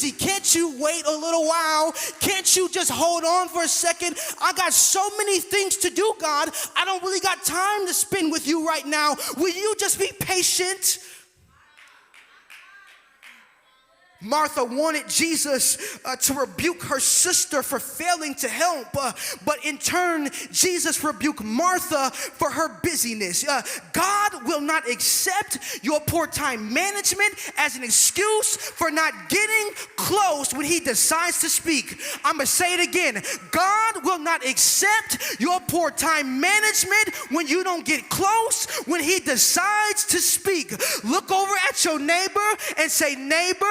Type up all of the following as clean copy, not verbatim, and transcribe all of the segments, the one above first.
busy. Can't you wait a little while? Can't you just hold on for a second? I got so many things to do, God. I don't really got time to spend with you right now. Will you just be patient? Martha wanted Jesus to rebuke her sister for failing to help, but in turn, Jesus rebuked Martha for her busyness. God will not accept your poor time management as an excuse for not getting close when he decides to speak. I'm going to say it again. God will not accept your poor time management when you don't get close when he decides to speak. Look over at your neighbor and say, neighbor,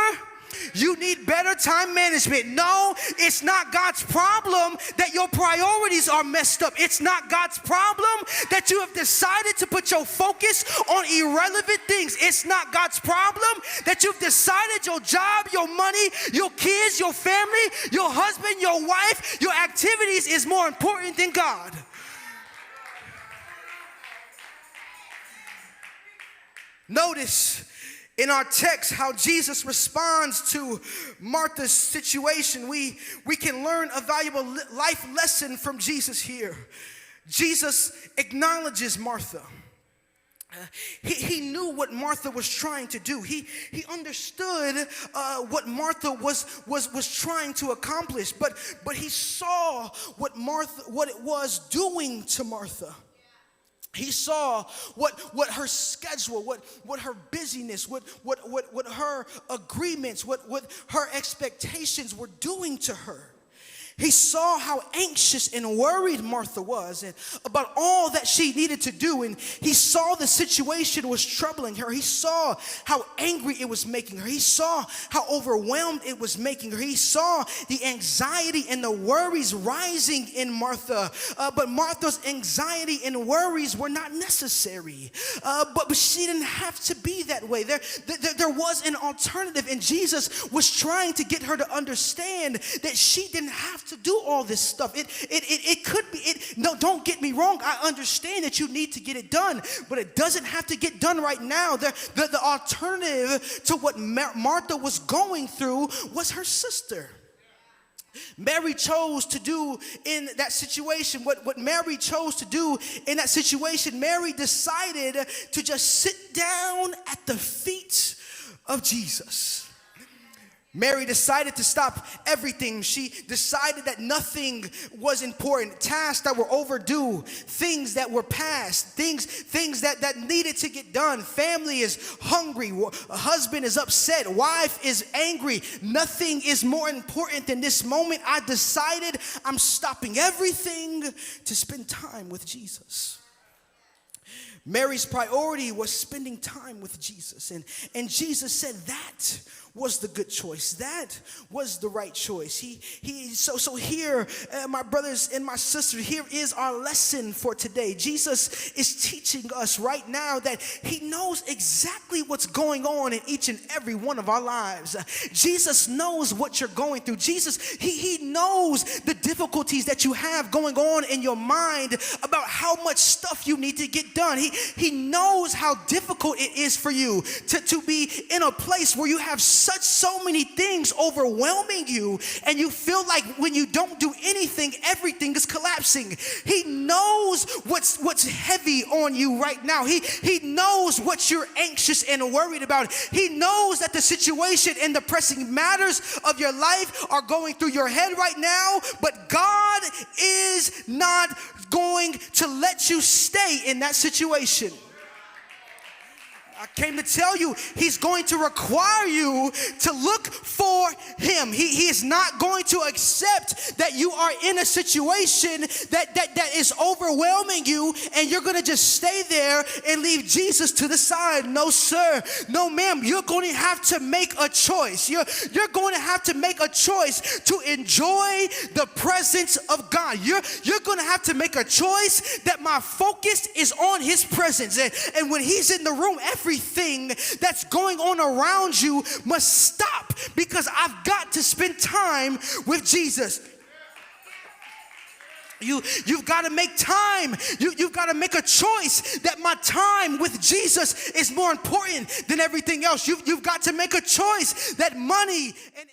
you need better time management. No, it's not God's problem that your priorities are messed up. It's not God's problem that you have decided to put your focus on irrelevant things. It's not God's problem that you've decided your job, your money, your kids, your family, your husband, your wife, your activities is more important than God. Notice in our text how Jesus responds to Martha's situation. We can learn a valuable life lesson from Jesus here. Jesus acknowledges Martha. He knew what Martha was trying to do. He understood what Martha was trying to accomplish, but he saw what it was doing to Martha. He saw what her schedule, what her busyness, what her agreements, what her expectations were doing to her. He saw how anxious and worried Martha was and about all that she needed to do. And he saw the situation was troubling her. He saw how angry it was making her. He saw how overwhelmed it was making her. He saw the anxiety and the worries rising in Martha. But Martha's anxiety and worries were not necessary. But she didn't have to be that way. There was an alternative. And Jesus was trying to get her to understand that she didn't have to do all this stuff. It could be, no, don't get me wrong. I understand that you need to get it done, but it doesn't have to get done right now. The alternative to what Martha was going through was her sister. Mary chose to do in that situation what Mary chose to do in that situation. Mary decided to just sit down at the feet of Jesus. Mary decided to stop everything. She decided that nothing was important. Tasks that were overdue, things that were past, things that needed to get done. Family is hungry. A husband is upset. Wife is angry. Nothing is more important than this moment. I decided I'm stopping everything to spend time with Jesus. Mary's priority was spending time with Jesus. And Jesus said that was the good choice. That was the right choice. So here, my brothers and my sisters, here is our lesson for today. Jesus is teaching us right now that he knows exactly what's going on in each and every one of our lives. Jesus knows what you're going through. Jesus, he knows the difficulties that you have going on in your mind about how much stuff you need to get done. He knows how difficult it is for you to be in a place where you have so many things overwhelming you, and you feel like when you don't do anything, everything is collapsing. He knows what's heavy on you right now. He knows what you're anxious and worried about. He knows that the situation and the pressing matters of your life are going through your head right now, but God is not going to let you stay in that situation. I came to tell you, he's going to require you to look for him. He is not going to accept that you are in a situation that is overwhelming you and you're going to just stay there and leave Jesus to the side. No, sir. No, ma'am. You're going to have to make a choice. You're going to have to make a choice to enjoy the presence of God. You're going to have to make a choice that my focus is on his presence. And when he's in the room, everything that's going on around you must stop, because I've got to spend time with Jesus. You've got to make time. You've got to make a choice that my time with Jesus is more important than everything else. You've got to make a choice that money and